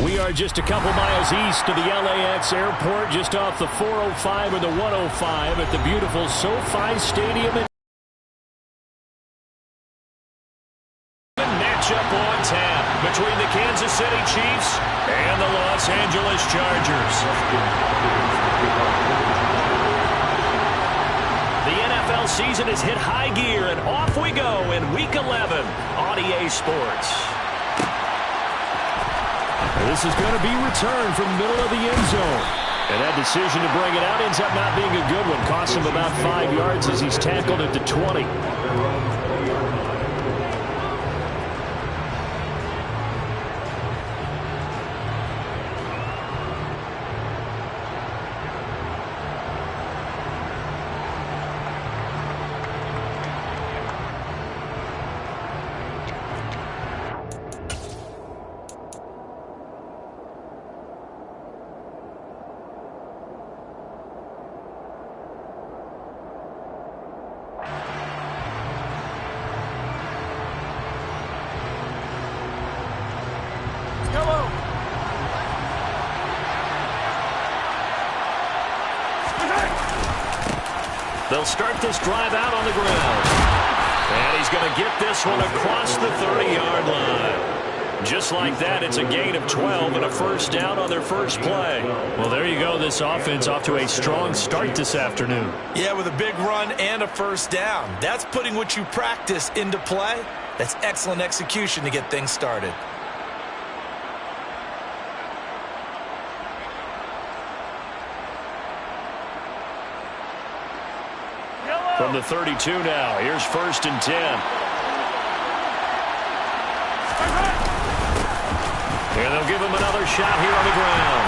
We are just a couple miles east of the LAX airport, just off the 405 or the 105 at the beautiful SoFi Stadium. Matchup on tap between the Kansas City Chiefs and the Los Angeles Chargers. The NFL season has hit high gear, and off we go in Week 11 on EA Sports. This is going to be returned from the middle of the end zone. And that decision to bring it out ends up not being a good one. Costs him about 5 yards as he's tackled at the 20. They'll start this drive out on the ground. And he's going to get this one across the 30-yard line. Just like that, it's a gain of 12 and a first down on their first play. Well, there you go. This offense off to a strong start this afternoon. Yeah, with a big run and a first down. That's putting what you practice into play. That's excellent execution to get things started. From the 32 now, here's 1st and 10. And they'll give him another shot here on the ground.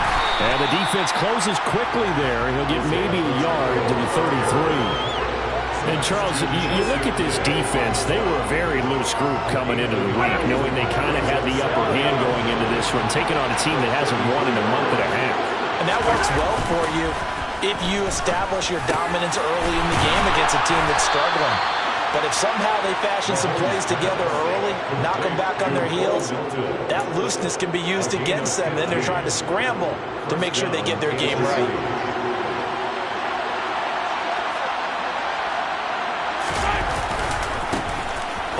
And the defense closes quickly there. He'll get maybe a yard to the 33. And, Charles, you look at this defense, they were a very loose group coming into the week, knowing they kind of had the upper hand going into this one, taking on a team that hasn't won in a month and a half. And that works well for you if you establish your dominance early in the game against a team that's struggling. But if somehow they fashion some plays together early, knock them back on their heels, that looseness can be used against them. Then they're trying to scramble to make sure they get their game right.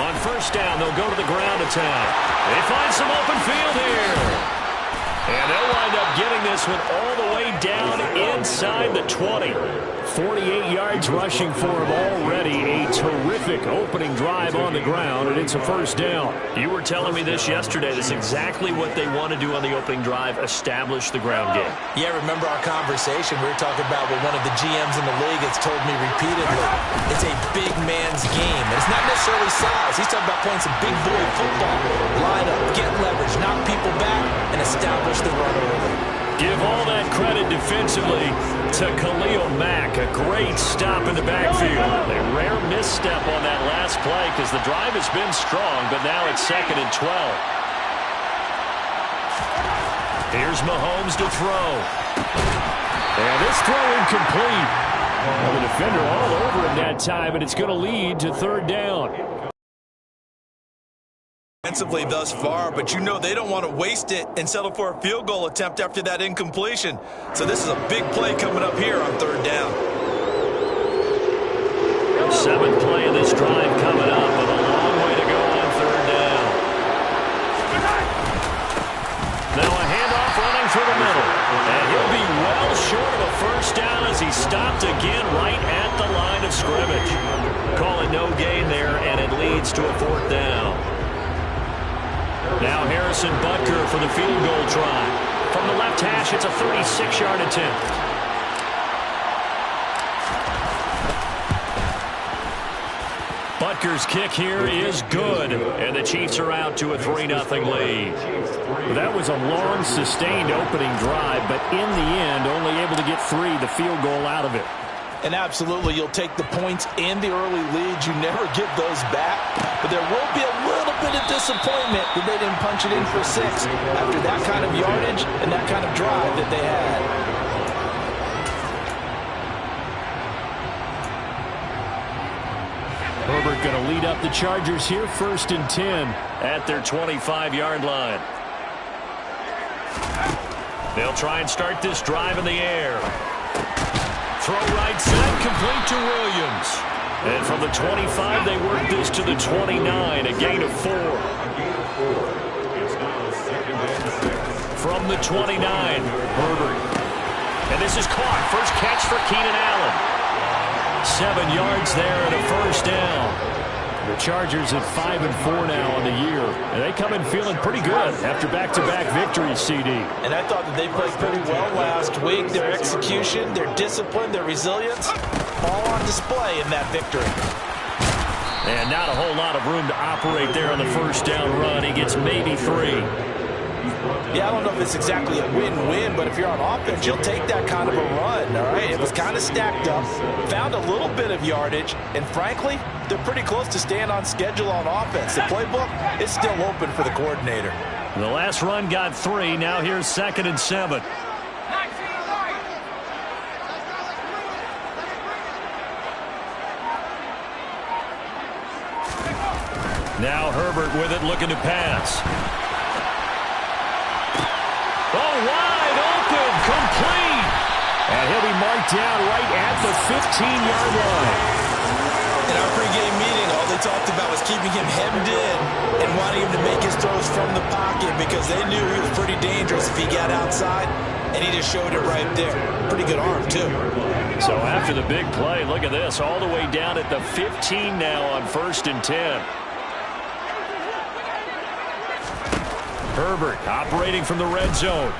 On first down, they'll go to the ground attack. They find some open field here. And they'll wind up getting this one all the way down inside the 20. 48 yards rushing for him already. A terrific opening drive on the ground, and it's a first down. You were telling me this yesterday. This is exactly what they want to do on the opening drive, establish the ground game. Yeah, remember our conversation. We were talking about what one of the GMs in the league has told me repeatedly. It's a big man's game. And it's not necessarily size. He's talking about playing some big boy football. Line up, get leverage, knock people back, and establish the run early. Give all that credit defensively to Khalil Mack. A great stop in the backfield. A rare misstep on that last play because the drive has been strong, but now it's 2nd and 12. Here's Mahomes to throw. And this throw incomplete. Well, the defender all over him that time, and it's going to lead to 3rd down. Defensively thus far, but you know they don't want to waste it and settle for a field goal attempt after that incompletion. So this is a big play coming up here on 3rd down. 7th play of this drive coming up with a long way to go on 3rd down. Now a handoff running through the middle. And he'll be well short of a first down as he stopped again right at the line of scrimmage. Call it no gain there, and it leads to a 4th down. Now Harrison Butker for the field goal try. From the left hash, it's a 36-yard attempt. Butker's kick here is good, and the Chiefs are out to a 3-0 lead. That was a long, sustained opening drive, but in the end, only able to get 3, the field goal out of it. And absolutely, you'll take the points and the early leads. You never get those back. But there will be a little bit of disappointment that they didn't punch it in for 6 after that kind of yardage and that kind of drive that they had. Herbert going to lead up the Chargers here, 1st and 10 at their 25-yard line. They'll try and start this drive in the air. Throw right side, complete to Williams. And from the 25, they work this to the 29, a gain of 4. From the 29, Herbert. And this is caught. First catch for Keenan Allen. 7 yards there and a first down. The Chargers at 5-4 now on the year. And they come in feeling pretty good after back-to-back victories, CD. And I thought that they played pretty well last week. Their execution, their discipline, their resilience, all on display in that victory. And not a whole lot of room to operate there on the first down run. He gets maybe 3. Yeah, I don't know if it's exactly a win-win, but if you're on offense, you'll take that kind of a run, all right? It was kind of stacked up, found a little bit of yardage, and frankly, they're pretty close to staying on schedule on offense. The playbook is still open for the coordinator. The last run got 3. Now here's 2nd and 7. Now Herbert with it, looking to pass. Oh, wide open, complete. And he'll be marked down right at the 15-yard line. In our pregame meeting, all they talked about was keeping him hemmed in and wanting him to make his throws from the pocket because they knew he was pretty dangerous if he got outside, and he just showed it right there. Pretty good arm, too. So after the big play, look at this, all the way down at the 15 now on 1st and 10. Herbert operating from the red zone.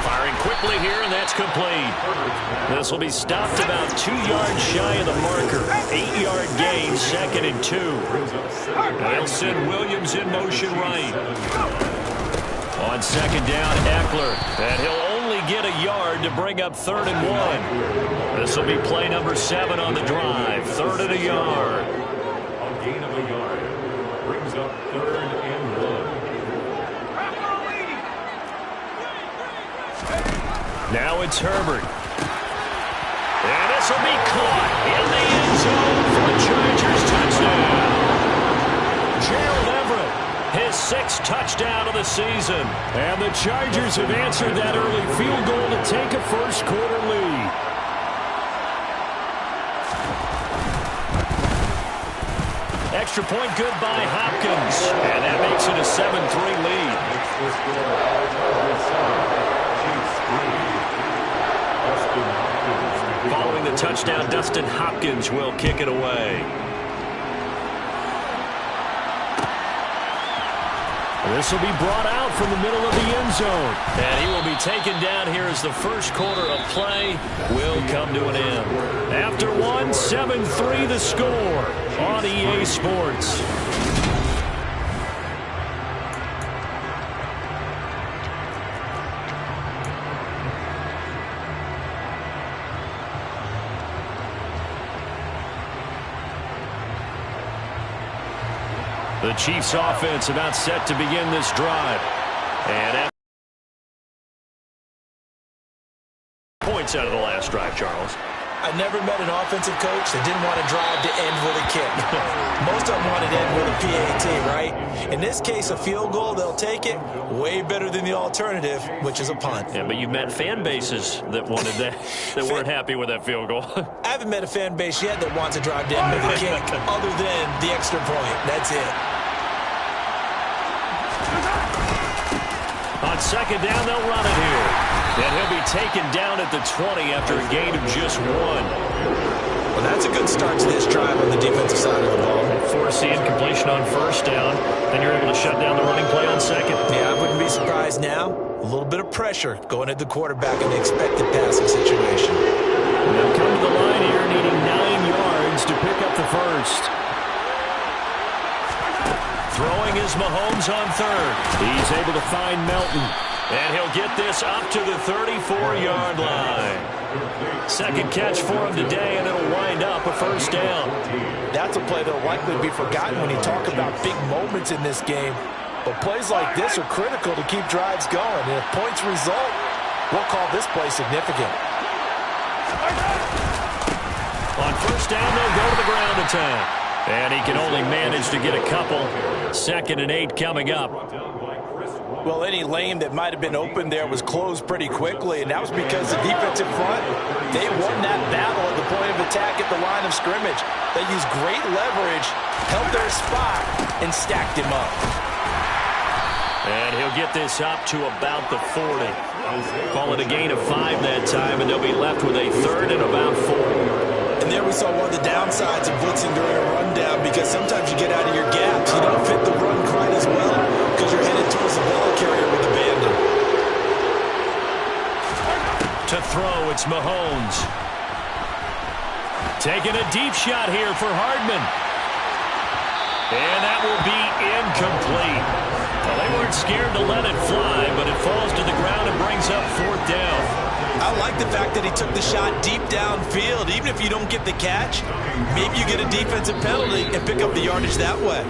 Firing quickly here, and that's complete. This will be stopped about 2 yards shy of the marker. 8-yard gain, 2nd and 2. They'll send Williams in motion right. On 2nd down, Eckler. And he'll only get a yard to bring up 3rd and 1. This will be play number 7 on the drive. 3rd and a yard. A gain of a yard. Brings up 3rd and 1. Now it's Herbert. And this will be caught in the end zone for the Chargers touchdown. Gerald Everett, his 6th touchdown of the season. And the Chargers have answered that early field goal to take a first-quarter lead. Extra point good by Hopkins. And that makes it a 7-3 lead. Following the touchdown, Dustin Hopkins will kick it away. This will be brought out from the middle of the end zone. And he will be taken down here as the first quarter of play will come to an end. After 1, 7-3 the score on EA Sports. The Chiefs offense about set to begin this drive. And points out of the last drive, Charles. I never met an offensive coach that didn't want to drive to end with a kick. Most of them wanted to end with a PAT, right? In this case, a field goal, they'll take it. Way better than the alternative, which is a punt. Yeah, but you've met fan bases that wanted that, that weren't happy with that field goal. I haven't met a fan base yet that wants to drive to end with a kick other than the extra point. That's it. On 2nd down, they'll run it here. And he'll be taken down at the 20 after a gain of just 1. Well, that's a good start to this drive on the defensive side of the ball. Force the incompletion on 1st down. Then you're able to shut down the running play on 2nd. Yeah, I wouldn't be surprised now. A little bit of pressure going at the quarterback in the expected passing situation. They'll come to the line here needing 9 yards to pick up the first. Throwing is Mahomes on 3rd. He's able to find Melton. And he'll get this up to the 34-yard line. 2nd catch for him today, and it'll wind up a first down. That's a play that'll likely be forgotten when you talk about big moments in this game. But plays like this are critical to keep drives going. And if points result, we'll call this play significant. On 1st down, they'll go to the ground attack. And he can only manage to get a couple. 2nd and 8 coming up. Well, any lane that might have been open there was closed pretty quickly, and that was because the defensive front, they won that battle at the point of attack at the line of scrimmage. They used great leverage, held their spot, and stacked him up. And he'll get this up to about the 40. Call it a gain of 5 that time, and they'll be left with a third and about 4. And there we saw one of the downsides of blitzing during a rundown, because sometimes you get out of your gaps. You don't fit the run quite as well because you're headed towards the ball carrier with abandon. To throw, it's Mahomes. Taking a deep shot here for Hardman. And that will be incomplete. Well, they weren't scared to let it fly, but it falls to the ground and brings up 4th down. I like the fact that he took the shot deep downfield. Even if you don't get the catch, maybe you get a defensive penalty and pick up the yardage that way.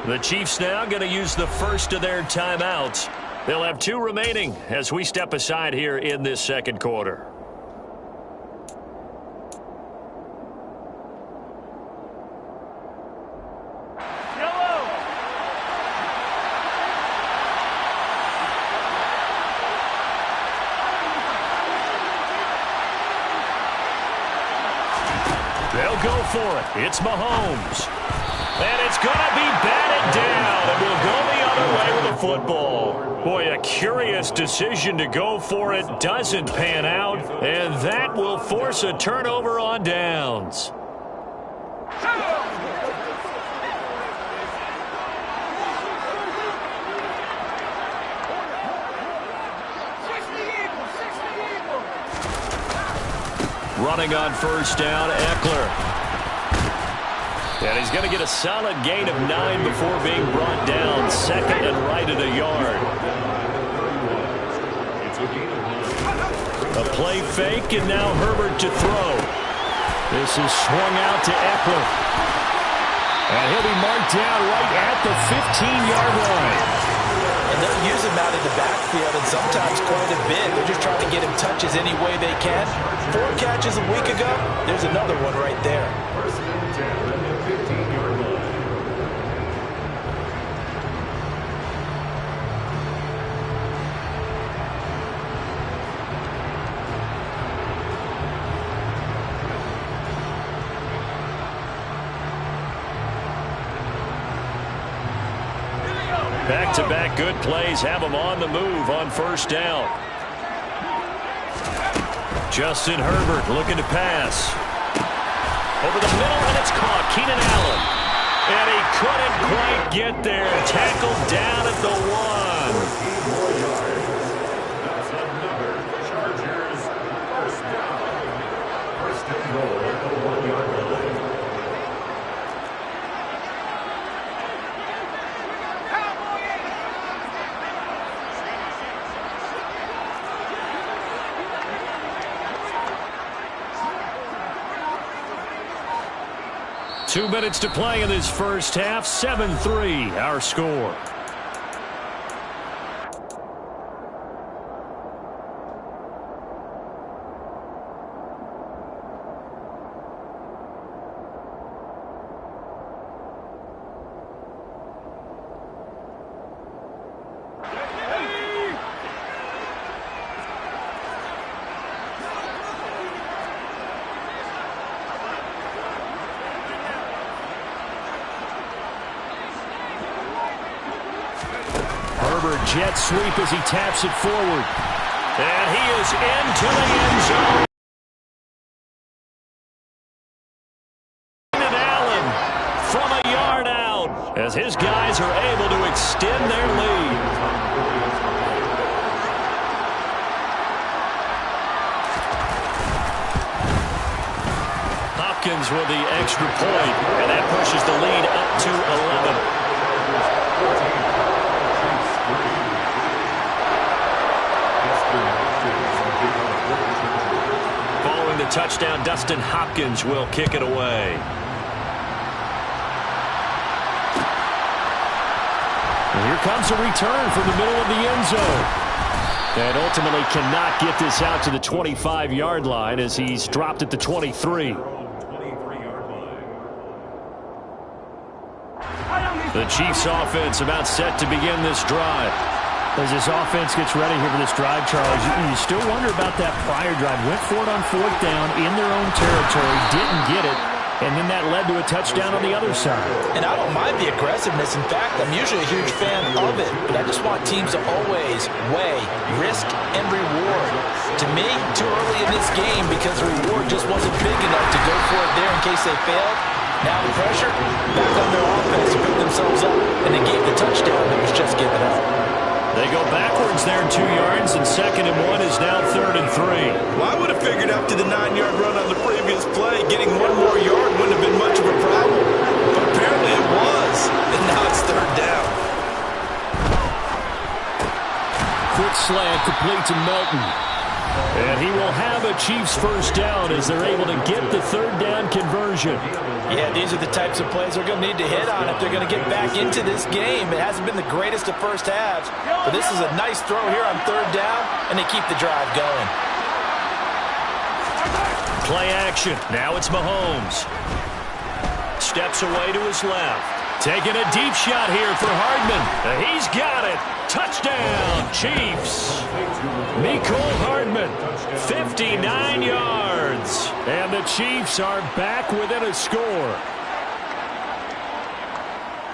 The Chiefs now going to use the first of their timeouts. They'll have 2 remaining as we step aside here in this second quarter. They'll go for it. It's Mahomes. And it's going to be batted down, and we'll go the other way with the football. Boy, a curious decision to go for it. Doesn't pan out, and that will force a turnover on downs. Running on first down, Eckler. And he's going to get a solid gain of 9 before being brought down. Second and right at a yard. A play fake, and now Herbert to throw. This is swung out to Eckler. And he'll be marked down right at the 15-yard line. And they'll use him out in the backfield, and sometimes quite a bit. They're just trying to get him touches any way they can. 4 catches a week ago. There's another one right there. First and 10 at the 15-yard line. Back-to-back good plays have him on the move on first down. Justin Herbert looking to pass. Over the middle, and it's caught. Keenan Allen. And he couldn't quite get there. Tackled down at the 1. That's another Chargers first down. First and goal at the 1-yard line. Two minutes to play in this first half. 7-3, our score. Jet sweep as he taps it forward. And he is into the end zone. And Allen from a yard out as his guys are able to extend their lead. Hopkins with the extra point, and that pushes the lead up to 11. Following the touchdown, Dustin Hopkins will kick it away. And here comes a return from the middle of the end zone. And ultimately cannot get this out to the 25-yard line as he's dropped at the 23. The The Chiefs offense about set to begin this drive. As this offense gets ready here for this drive, Charles, you still wonder about that prior drive. Went for it on 4th down in their own territory, didn't get it, and then that led to a touchdown on the other side. And I don't mind the aggressiveness. In fact, I'm usually a huge fan of it, but I just want teams to always weigh risk and reward. To me, too early in this game because the reward just wasn't big enough to go for it there in case they failed. Now the pressure, back on their offense to pick themselves up, and they gave the touchdown that was just given up. They go backwards there 2 yards, and 2nd and 1 is now 3rd and 3. Well, I would have figured after the 9-yard run on the previous play, getting 1 more yard wouldn't have been much of a problem. But apparently it was, and now it's 3rd down. Quick slant complete to Melton. And he will have a Chiefs first down as they're able to get the 3rd down conversion. Yeah, these are the types of plays they're going to need to hit on if they're going to get back into this game. It hasn't been the greatest of first halves, but this is a nice throw here on 3rd down, and they keep the drive going. Play action. Now it's Mahomes. Steps away to his left. Taking a deep shot here for Hardman. He's got it. Touchdown, Chiefs. Mecole Hardman, 59 yards. And the Chiefs are back within a score.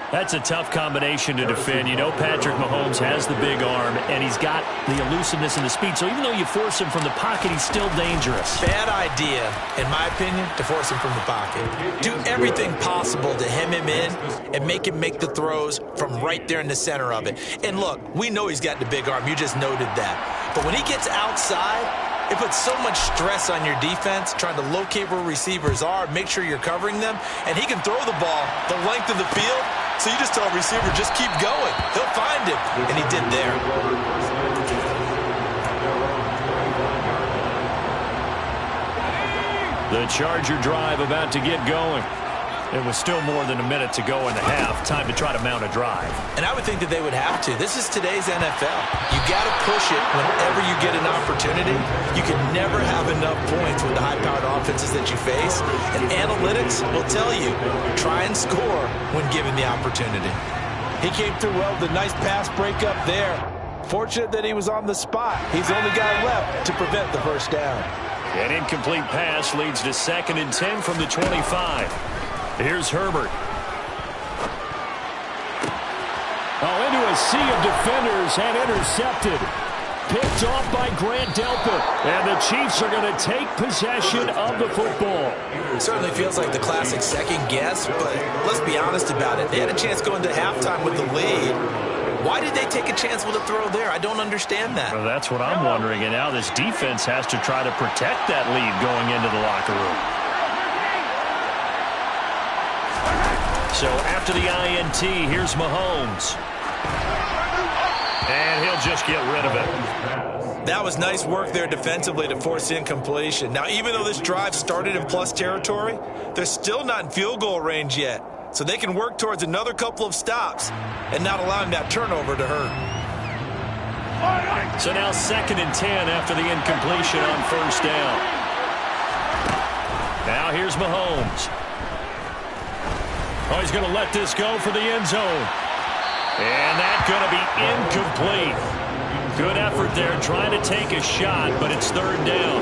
That's a tough combination to defend. You know Patrick Mahomes has the big arm, and he's got the elusiveness and the speed. So even though you force him from the pocket, he's still dangerous. Bad idea, in my opinion, to force him from the pocket. Do everything possible to hem him in and make him make the throws from right there in the center of it. And look, we know he's got the big arm. You just noted that. But when he gets outside, it puts so much stress on your defense trying to locate where receivers are, make sure you're covering them, and he can throw the ball the length of the field. So you just tell a receiver, just keep going. He'll find him, and he did there. The Charger drive about to get going. It was still more than a minute to go in the half. Time to try to mount a drive. And I would think that they would have to. This is today's NFL. You got to push it whenever you get an opportunity. You can never have enough points with the high-powered offenses that you face. And analytics will tell you, try and score when given the opportunity. He came through well with a nice pass breakup there. Fortunate that he was on the spot. He's the only guy left to prevent the first down. An incomplete pass leads to 2nd and 10 from the 25. Here's Herbert. Oh, into a sea of defenders and intercepted. Picked off by Grant Delpit. And the Chiefs are going to take possession of the football. It certainly feels like the classic second guess, but let's be honest about it. They had a chance going to halftime with the lead. Why did they take a chance with a throw there? I don't understand that. Well, that's what I'm wondering. And now this defense has to try to protect that lead going into the locker room. So after the INT, here's Mahomes. And he'll just get rid of it. That was nice work there defensively to force incompletion. Now, even though this drive started in plus territory, they're still not in field goal range yet. So they can work towards another couple of stops and not allowing that turnover to hurt. So now 2nd and 10 after the incompletion on first down. Now here's Mahomes. Oh, he's going to let this go for the end zone. And that's going to be incomplete. Good effort there trying to take a shot, but it's 3rd down.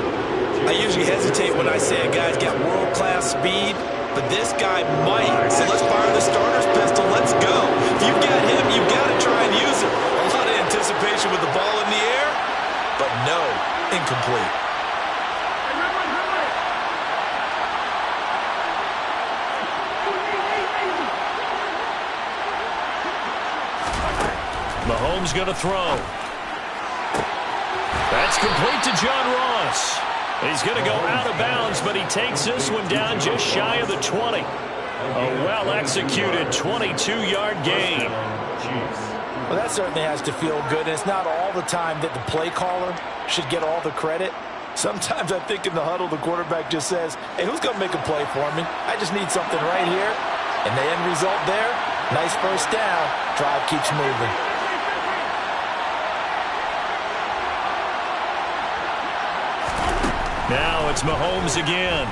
I usually hesitate when I say a guy's got world-class speed, but this guy might. So let's fire the starter's pistol. Let's go. If you've got him, you've got to try and use him. A lot of anticipation with the ball in the air, but no, incomplete. Mahomes going to throw. That's complete to John Ross. He's going to go out of bounds, but he takes this one down just shy of the 20. A well-executed 22-yard gain. Well, that certainly has to feel good, and it's not all the time that the play caller should get all the credit. Sometimes I think in the huddle, the quarterback just says, hey, who's going to make a play for me? I just need something right here. And the end result there, nice first down. Drive keeps moving. Now it's Mahomes again.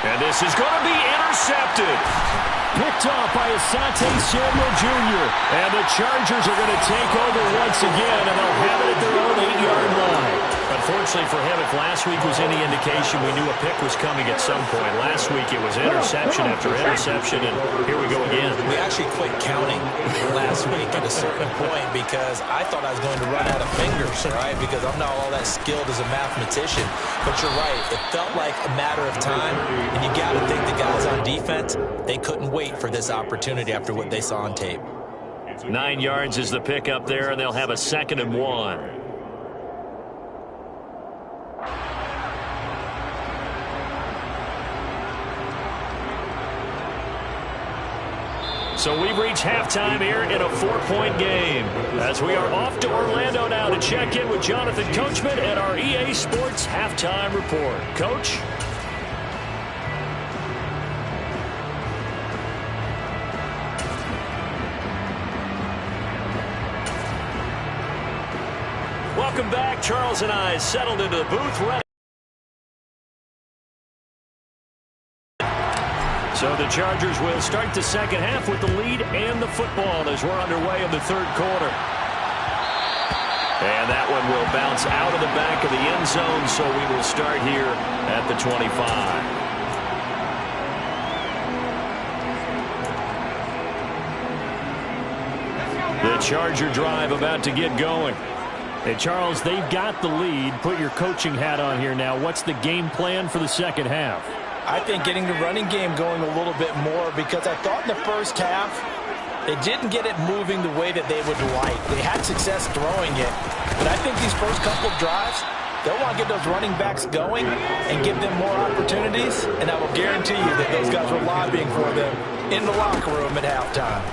And this is going to be intercepted. Picked off by Asante Samuel Jr. And the Chargers are going to take over once again, and they'll have it at their own 8-yard line. Unfortunately for him, if last week was any indication, we knew a pick was coming at some point. Last week it was interception after interception, and here we go again. We actually quit counting last week at a certain point because I thought I was going to run out of fingers, right? Because I'm not all that skilled as a mathematician. But you're right. It felt like a matter of time, and you got to think the guys on defense, they couldn't wait for this opportunity after what they saw on tape. 9 yards is the pick up there, and they'll have a 2nd and 1. So we've reached halftime here in a 4-point game. As we are off to Orlando now to check in with Jonathan Coachman and our EA Sports Halftime Report. Coach? Welcome back. Charles and I settled into the booth ready. So the Chargers will start the second half with the lead and the football as we're underway in the third quarter. And that one will bounce out of the back of the end zone, so we will start here at the 25. The Charger drive about to get going. Hey, Charles, they've got the lead. Put your coaching hat on here now. What's the game plan for the second half? I think getting the running game going a little bit more because I thought in the first half they didn't get it moving the way that they would like. They had success throwing it, but I think these first couple of drives, they'll want to get those running backs going and give them more opportunities, and I will guarantee you that those guys were lobbying for them in the locker room at halftime.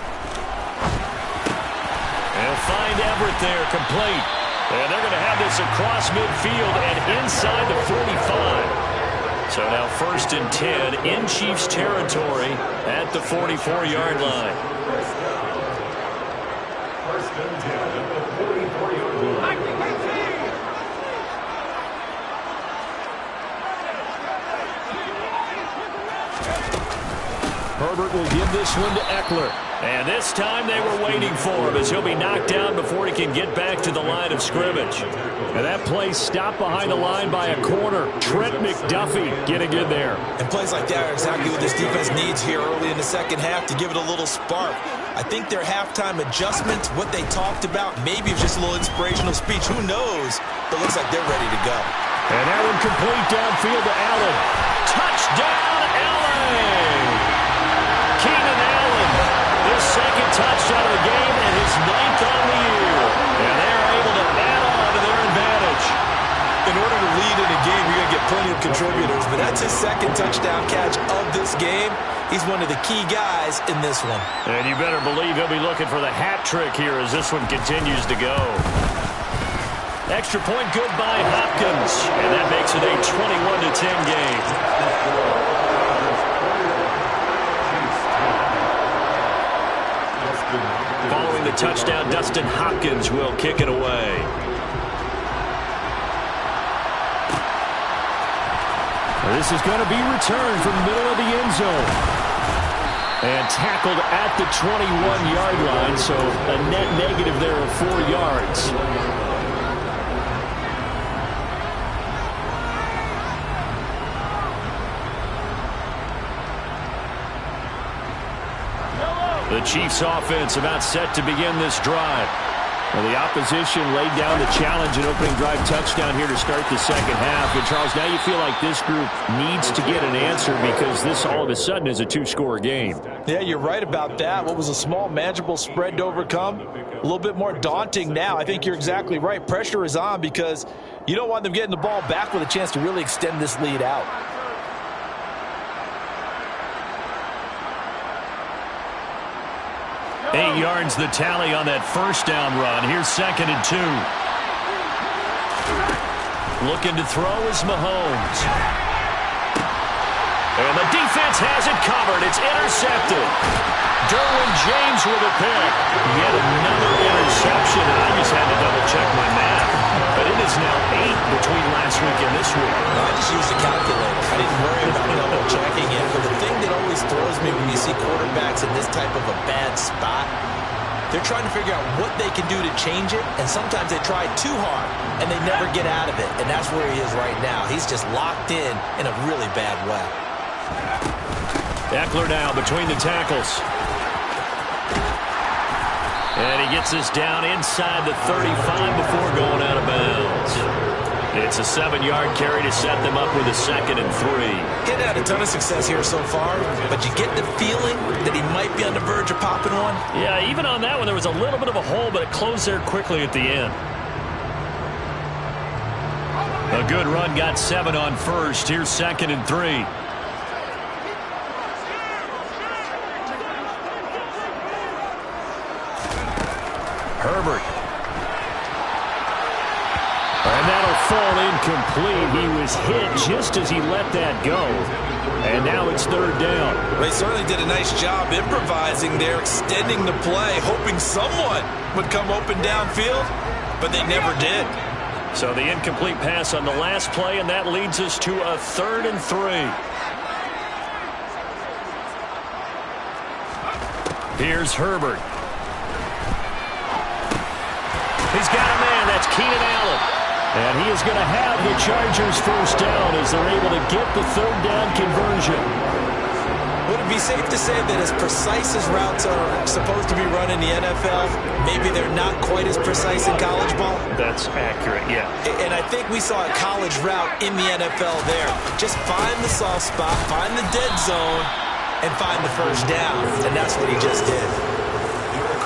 They'll find Everett there, complete. And they're going to have this across midfield and inside the 45. So now 1st and 10 in Chiefs territory at the 44-yard line. 1st and 10 at the 44-yard line. Herbert will give this one to Eckler. And this time they were waiting for him as he'll be knocked down before he can get back to the line of scrimmage. And that play stopped behind the line by a corner. Trent McDuffie getting in there. And plays like that are exactly what this defense needs here early in the second half to give it a little spark. I think their halftime adjustments, what they talked about, maybe it's just a little inspirational speech. Who knows? But it looks like they're ready to go. And that one complete downfield to Allen. Touchdown, Allen! Keenan Allen, his 2nd touchdown of the game and his 9th on the year. And they're able to add on to their advantage. In order to lead in a game, you're going to get plenty of contributors, but that's his 2nd touchdown catch of this game. He's one of the key guys in this one. And you better believe he'll be looking for the hat trick here as this one continues to go. Extra point good by Hopkins. And that makes it a 21-10 game. Following the touchdown, Dustin Hopkins will kick it away. This is going to be returned from the middle of the end zone. And tackled at the 21-yard line, so a net negative there of 4 yards. The Chiefs offense about set to begin this drive. Well, the opposition laid down the challenge and opening drive touchdown here to start the second half. And, Charles, now you feel like this group needs to get an answer because this all of a sudden is a 2-score game. Yeah, you're right about that. What was a small, manageable spread to overcome, a little bit more daunting now. I think you're exactly right. Pressure is on because you don't want them getting the ball back with a chance to really extend this lead out. 8 yards the tally on that first down run. Here's 2nd and 2. Looking to throw is Mahomes. And the defense has it covered. It's intercepted. Derwin James with a pick. Yet another interception. And I just had to double-check my math. But it is now 8 between last week and this week. I just used a calculator. I didn't worry about double-checking it. But the thing that always throws me when you see quarterbacks trying to figure out what they can do to change it, and sometimes they try too hard, and they never get out of it, and that's where he is right now. He's just locked in a really bad way. Eckler now between the tackles. And he gets us down inside the 35 before going out of bounds. It's a 7-yard carry to set them up with a 2nd and 3. He's had a ton of success here so far, but you get the feeling that he might be on the verge of popping one. Yeah, even on that one, there was a little bit of a hole, but it closed there quickly at the end. A good run got 7 on first. Here's 2nd and 3. Herbert. And that'll fall incomplete. He was hit just as he let that go. And now it's 3rd down. They certainly did a nice job improvising there, extending the play, hoping someone would come open downfield, but they never did. So the incomplete pass on the last play, and that leads us to a 3rd and 3. Here's Herbert. He's got a man. That's Keenan Allen. And he is going to have the Chargers first down as they're able to get the 3rd down conversion. Would it be safe to say that as precise as routes are supposed to be run in the NFL, maybe they're not quite as precise in college ball? That's accurate, yeah. And I think we saw a college route in the NFL there. Just find the soft spot, find the dead zone, and find the first down. And that's what he just did.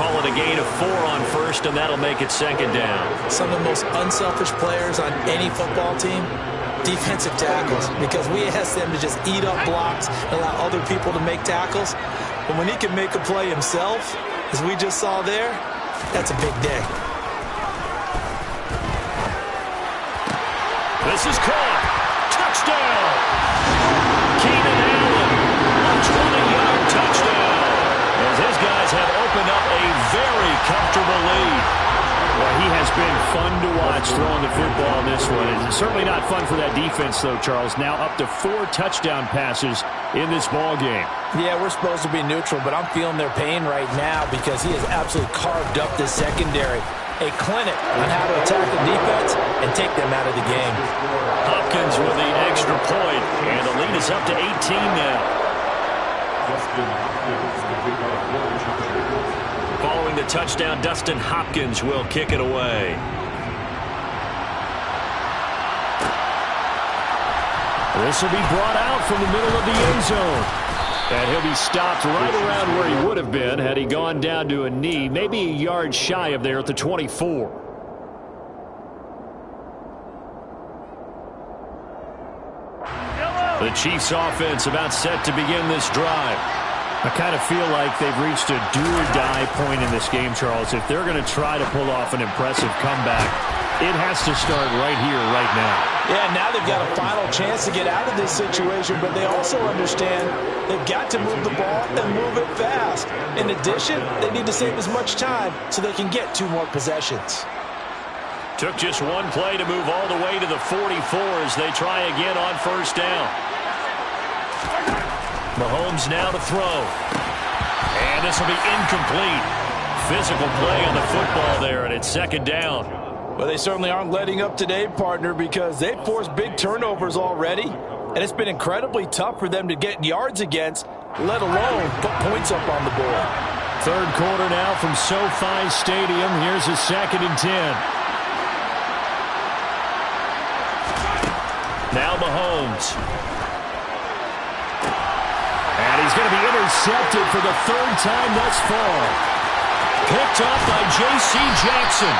Call it a gain of 4 on first, and that'll make it 2nd down. Some of the most unselfish players on any football team, defensive tackles, because we ask them to just eat up blocks and allow other people to make tackles. But when he can make a play himself, as we just saw there, that's a big day. This is caught. Touchdown. Keenan Allen, a 20-yard touchdown. As his guys have opened up a very comfortable lead. Well, he has been fun to watch throwing the football in this one. It's certainly not fun for that defense, though, Charles. Now up to 4 touchdown passes in this ball game. Yeah, we're supposed to be neutral, but I'm feeling their pain right now because he has absolutely carved up this secondary. A clinic on how to attack the defense and take them out of the game. Hopkins with the extra point, and the lead is up to 18 now. Following the touchdown, Dustin Hopkins will kick it away. This will be brought out from the middle of the end zone. And he'll be stopped right around where he would have been had he gone down to a knee, maybe a yard shy of there at the 24. The Chiefs offense about set to begin this drive. I kind of feel like they've reached a do-or-die point in this game, Charles. If they're going to try to pull off an impressive comeback, it has to start right here, right now. Yeah, now they've got a final chance to get out of this situation, but they also understand they've got to move the ball and move it fast. In addition, they need to save as much time so they can get 2 more possessions. Took just 1 play to move all the way to the 44 as they try again on first down. Mahomes now to throw. And this will be incomplete. Physical play on the football there, and it's 2nd down. Well, they certainly aren't letting up today, partner, because they've forced big turnovers already. And it's been incredibly tough for them to get yards against, let alone put points up on the board. 3rd quarter now from SoFi Stadium. Here's a 2nd and 10. Now Mahomes. And he's going to be intercepted for the 3rd time thus far. Picked up by J.C. Jackson.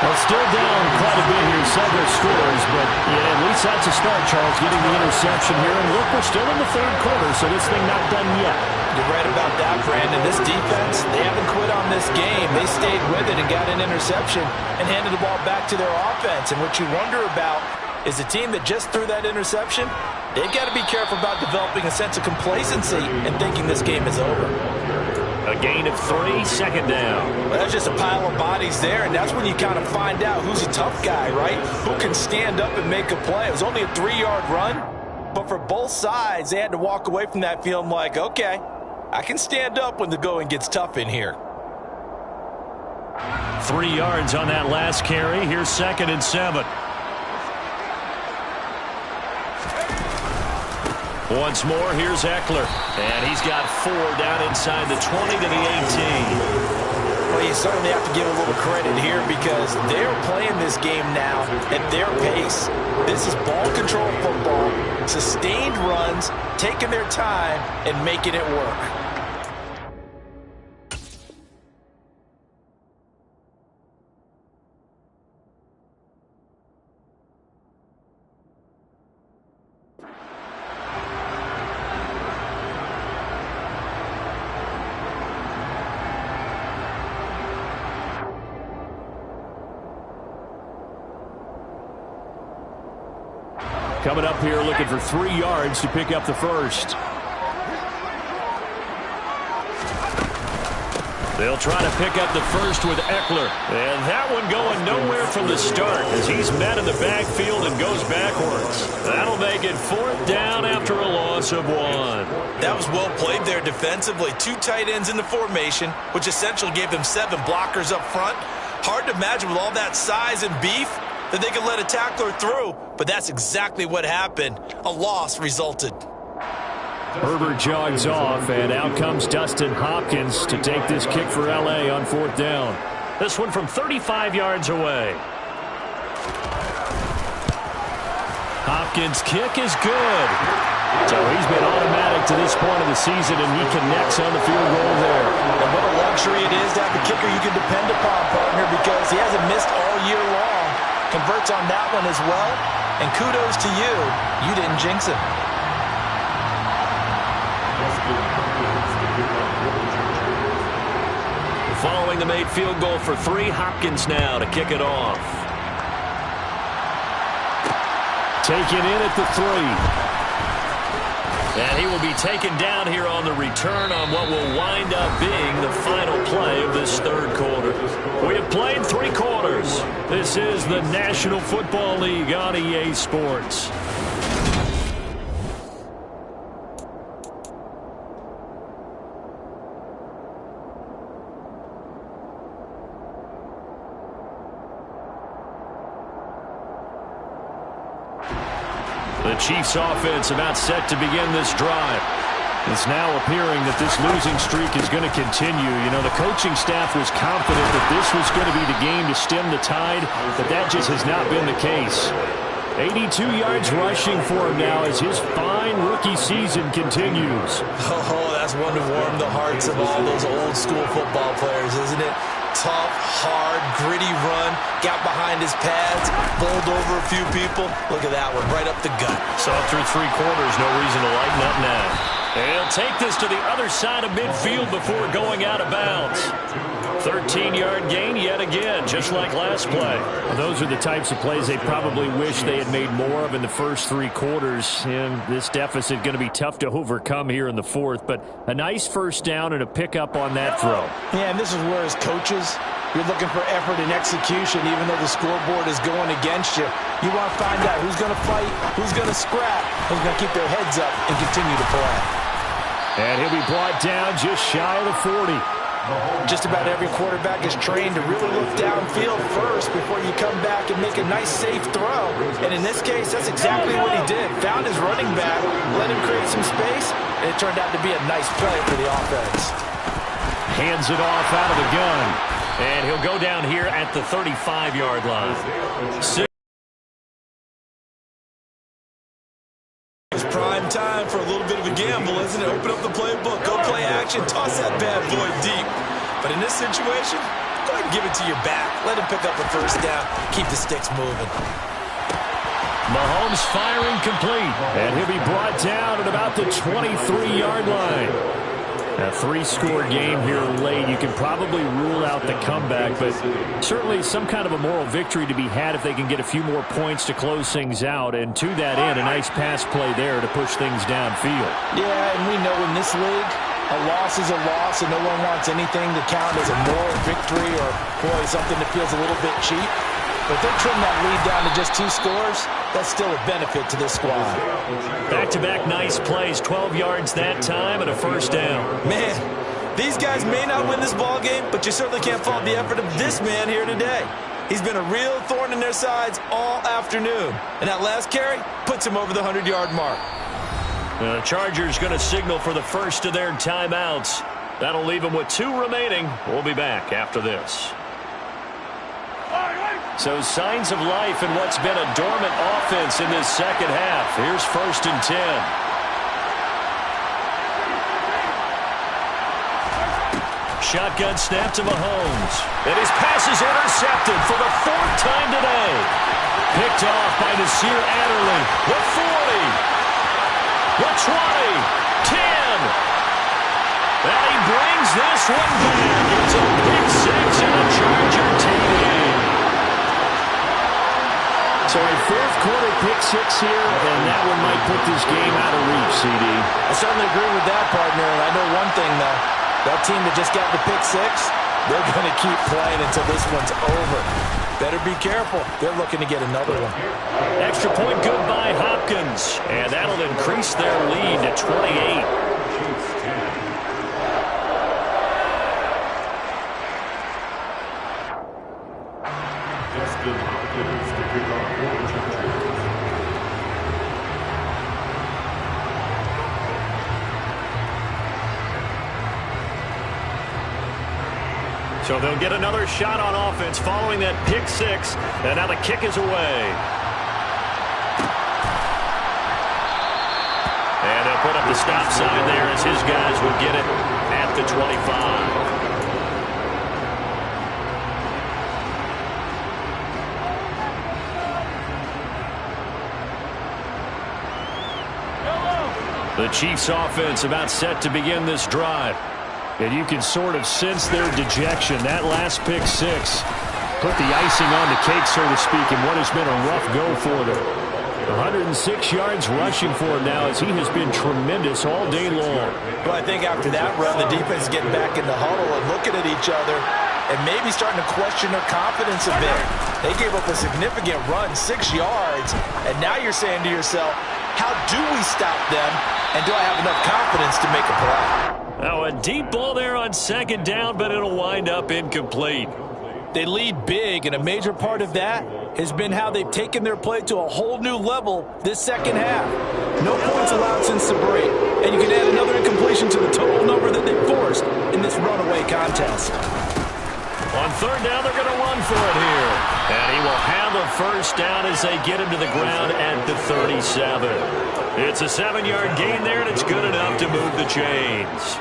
Well, still down quite a bit here, several scores, but yeah, at least that's a start, Charles, getting the interception here. And look, we're still in the 3rd quarter, so this thing not done yet. You're right about that, Brandon. This defense, they haven't quit on this game. They stayed with it and got an interception and handed the ball back to their offense. And what you wonder about is the team that just threw that interception, they've got to be careful about developing a sense of complacency and thinking this game is over. A gain of 3, 2nd down. Well, that's just a pile of bodies there, and that's when you kind of find out who's a tough guy, right? Who can stand up and make a play. It was only a 3-yard run, but for both sides, they had to walk away from that feeling like, okay, I can stand up when the going gets tough in here. 3 yards on that last carry. Here's 2nd and 7. Once more, here's Eckler. And he's got 4 down inside the 20 to the 18. Well, you certainly have to give a little credit here because they're playing this game now at their pace. This is ball control football, sustained runs, taking their time, and making it work. Coming up here looking for 3 yards to pick up the first. They'll try to pick up the first with Eckler. And that one going nowhere from the start as he's met in the backfield and goes backwards. That'll make it 4th down after a loss of 1. That was well played there defensively. 2 tight ends in the formation, which essentially gave them 7 blockers up front. Hard to imagine with all that size and beef that they could let a tackler through, but that's exactly what happened. A loss resulted. Herbert jogs off, and out comes Dustin Hopkins to take this kick for L.A. on 4th down. This one from 35 yards away. Hopkins' kick is good. So he's been automatic to this point of the season, and he connects on the field goal there. And what a luxury it is to have the kicker you can depend upon, partner, because he hasn't missed all year long. Converts on that one as well, and kudos to you. You didn't jinx him. Following the made field goal for 3, Hopkins now to kick it off. Taken in at the 3. And he will be taken down here on the return on what will wind up being the final play of this 3rd quarter. We have played 3 quarters. This is the National Football League on EA Sports. The Chiefs offense about set to begin this drive. It's now appearing that this losing streak is going to continue. You know, the coaching staff was confident that this was going to be the game to stem the tide, but that just has not been the case. 82 yards rushing for him now as his fine rookie season continues. Oh, that's one to warm the hearts of all those old school football players, isn't it? Tough, hard, gritty run, got behind his pads, bowled over a few people. Look at that one, right up the gut. Saw through 3 quarters, no reason to lighten up now. He'll take this to the other side of midfield before going out of bounds. 13-yard gain yet again, just like last play. Well, those are the types of plays they probably wish they had made more of in the first 3 quarters. And this deficit going to be tough to overcome here in the 4th. But a nice first down and a pickup on that throw. Yeah, and this is where as coaches, you're looking for effort and execution even though the scoreboard is going against you. You want to find out who's going to fight, who's going to scrap, who's going to keep their heads up and continue to play. And he'll be brought down just shy of the 40. Just about every quarterback is trained to really look downfield first before you come back and make a nice, safe throw. And in this case, that's exactly what he did. Found his running back, let him create some space, and it turned out to be a nice play for the offense. Hands it off out of the gun. And he'll go down here at the 35-yard line. It's prime time for a little bit of a gamble, isn't it? Open up the playbook, go play action, toss that bad boy deep. But in this situation, go ahead and give it to your back. Let him pick up a first down. Keep the sticks moving. Mahomes firing complete. And he'll be brought down at about the 23-yard line. A 3-score game here late. You can probably rule out the comeback, but certainly some kind of a moral victory to be had if they can get a few more points to close things out. And to that end, a nice pass play there to push things downfield. Yeah, and we know in this league, a loss is a loss, and no one wants anything to count as a moral victory or, boy, something that feels a little bit cheap. But if they trim that lead down to just 2 scores, that's still a benefit to this squad. Back-to-back nice plays, 12 yards that time and a first down. Man, These guys may not win this ball game, but you certainly can't fault the effort of this man here today. He's been a real thorn in their sides all afternoon. And that last carry puts him over the 100-yard mark. The Chargers going to signal for the first of their timeouts. That'll leave them with 2 remaining. We'll be back after this. So signs of life in what's been a dormant offense in this second half. Here's 1st and 10. Shotgun snap to Mahomes. And his pass is intercepted for the 4th time today. Picked off by Nasir Adderley. The 40. The 20. 10. And he brings this one back. It's a big 6 and a Charger team. So a 4th quarter pick 6 here, and that one might put this game out of reach, CD. I certainly agree with that, partner. And I know one thing, though. That team that just got the pick 6, they're going to keep playing until this one's over. Better be careful. They're looking to get another one. Extra point good by Hopkins. And that'll increase their lead to 28. Justin Hopkins to kick off for the Chargers. So they'll get another shot on offense following that pick 6. And now the kick is away. And they'll put up the stop sign there as his guys will get it at the 25. The Chiefs offense about set to begin this drive. And you can sort of sense their dejection. That last pick 6 put the icing on the cake, so to speak, in what has been a rough go for them. 106 yards rushing for him now as he has been tremendous all day long. Well, I think after that run, the defense is getting back in the huddle and looking at each other and maybe starting to question their confidence a bit. They gave up a significant run, 6 yards, and now you're saying to yourself, how do we stop them, and do I have enough confidence to make a play? Now a deep ball there on 2nd down, but it'll wind up incomplete. They lead big, and a major part of that has been how they've taken their play to a whole new level this second half. No points allowed since the break, and you can add another incompletion to the total number that they forced in this runaway contest. On 3rd down, they're going to run for it here. And he will have a 1st down as they get him to the ground at the 37. It's a 7-yard gain there, and it's good enough to move the chains.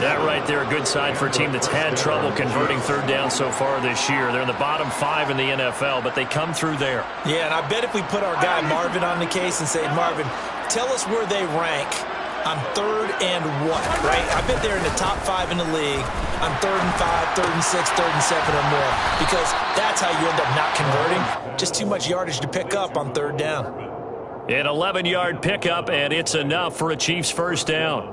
That right there, a good sign for a team that's had trouble converting 3rd down so far this year. They're in the bottom 5 in the NFL, but they come through there. Yeah, and I bet if we put our guy Marvin on the case and say, Marvin, tell us where they rank on 3rd and what, right? I bet they're in the top 5 in the league on 3rd and 5, 3rd and 6, 3rd and 7 or more, because that's how you end up not converting. Just too much yardage to pick up on 3rd down. An 11-yard pickup, and it's enough for a Chiefs 1st down.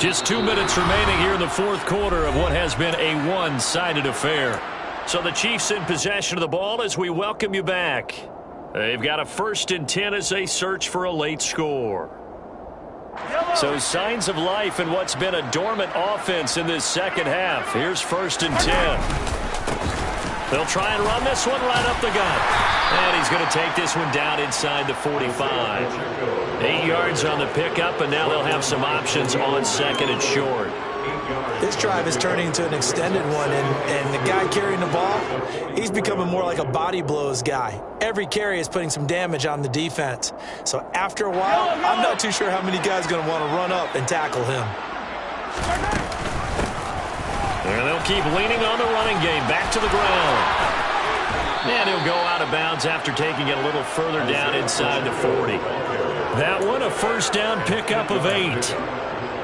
Just 2 minutes remaining here in the 4th quarter of what has been a one-sided affair. So the Chiefs in possession of the ball as we welcome you back. They've got a 1st and 10 as they search for a late score. So signs of life in what's been a dormant offense in this second half. Here's 1st and 10. They'll try and run this one right up the gut. And he's going to take this one down inside the 45. 8 yards on the pickup, and now they'll have some options on 2nd and short. This drive is turning into an extended one, and the guy carrying the ball, he's becoming more like a body blows guy. Every carry is putting some damage on the defense. So after a while, I'm not too sure how many guys are going to want to run up and tackle him. And they'll keep leaning on the running game. Back to the ground. And he'll go out of bounds after taking it a little further down inside the 40. That one, a 1st down pickup of 8.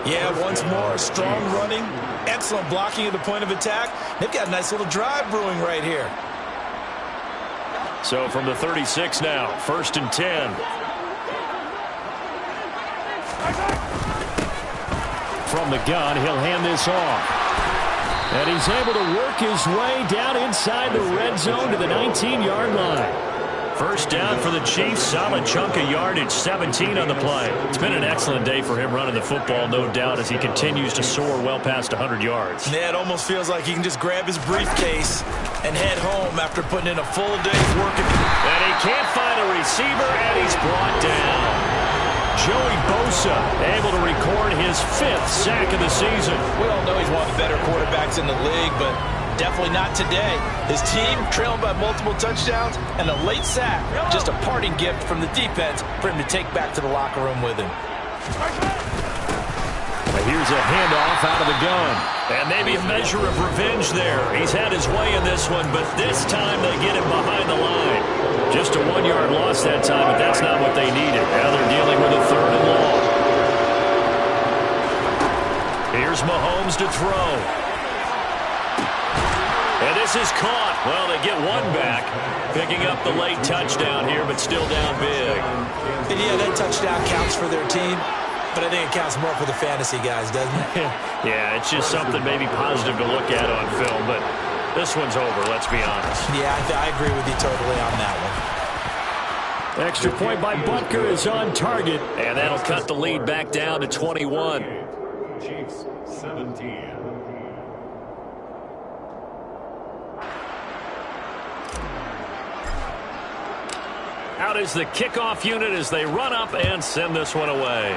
Yeah, once more, strong running, excellent blocking at the point of attack. They've got a nice little drive brewing right here. So from the 36 now, 1st and 10. From the gun, he'll hand this off. And he's able to work his way down inside the red zone to the 19-yard line. First down for the Chiefs. Solid chunk of yardage, 17 on the play. It's been an excellent day for him running the football, no doubt, as he continues to soar well past 100 yards. Yeah, it almost feels like he can just grab his briefcase and head home after putting in a full day's work. And he can't find a receiver, and he's brought down. Joey Bosa able to record his 5th sack of the season. We all know he's one of the better quarterbacks in the league, but definitely not today. His team trailing by multiple touchdowns and a late sack. Just a parting gift from the defense for him to take back to the locker room with him. Here's a handoff out of the gun. And maybe a measure of revenge there. He's had his way in this one, but this time they get him behind the line. Just a 1-yard loss that time, but that's not what they needed. Now they're dealing with a 3rd and long. Here's Mahomes to throw. And this is caught. Well, they get one back. Picking up the late touchdown here, but still down big. And yeah, that touchdown counts for their team, but I think it counts more for the fantasy guys, doesn't it? Yeah, it's just something maybe positive to look at on film, but this one's over, let's be honest. Yeah, I agree with you totally on that one. Extra point by Butker is on target, and that'll cut the lead back down to 21. Chiefs 17. Out is the kickoff unit as they run up and send this one away.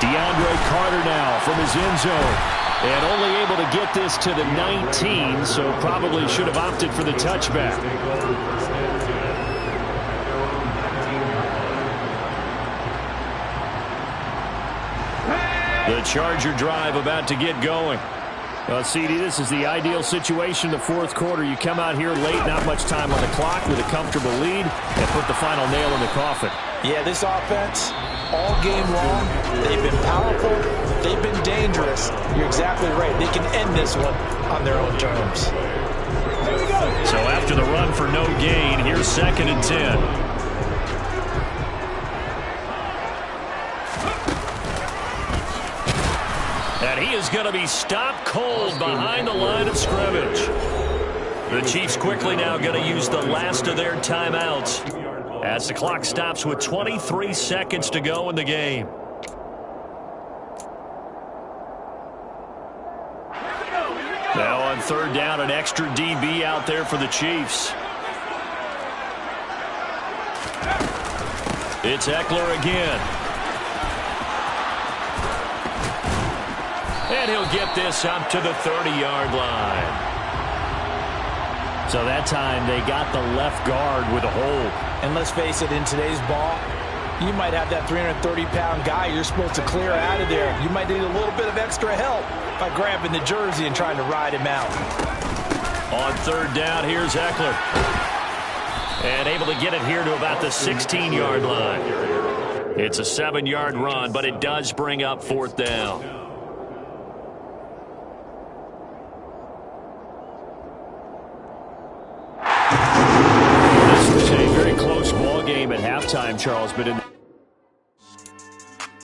DeAndre Carter now from his end zone. And only able to get this to the 19, so probably should have opted for the touchback. The Charger drive about to get going. Well, CD, this is the ideal situation in the 4th quarter. You come out here late, not much time on the clock, with a comfortable lead, and put the final nail in the coffin. Yeah, this offense, all game long, they've been powerful, they've been dangerous. You're exactly right. They can end this one on their own terms. So after the run for no gain, here's 2nd and 10. And he is going to be stopped cold behind the line of scrimmage. The Chiefs quickly now going to use the last of their timeouts as the clock stops with 23 seconds to go in the game. Now on 3rd down, an extra DB out there for the Chiefs. It's Eckler again. And he'll get this up to the 30-yard line. So that time they got the left guard with a hold. And let's face it, in today's ball, you might have that 330-pound guy you're supposed to clear out of there. You might need a little bit of extra help by grabbing the jersey and trying to ride him out. On 3rd down, here's Eckler. And able to get it here to about the 16-yard line. It's a 7-yard run, but it does bring up 4th down. This was a very close ball game at halftime, Charles, but in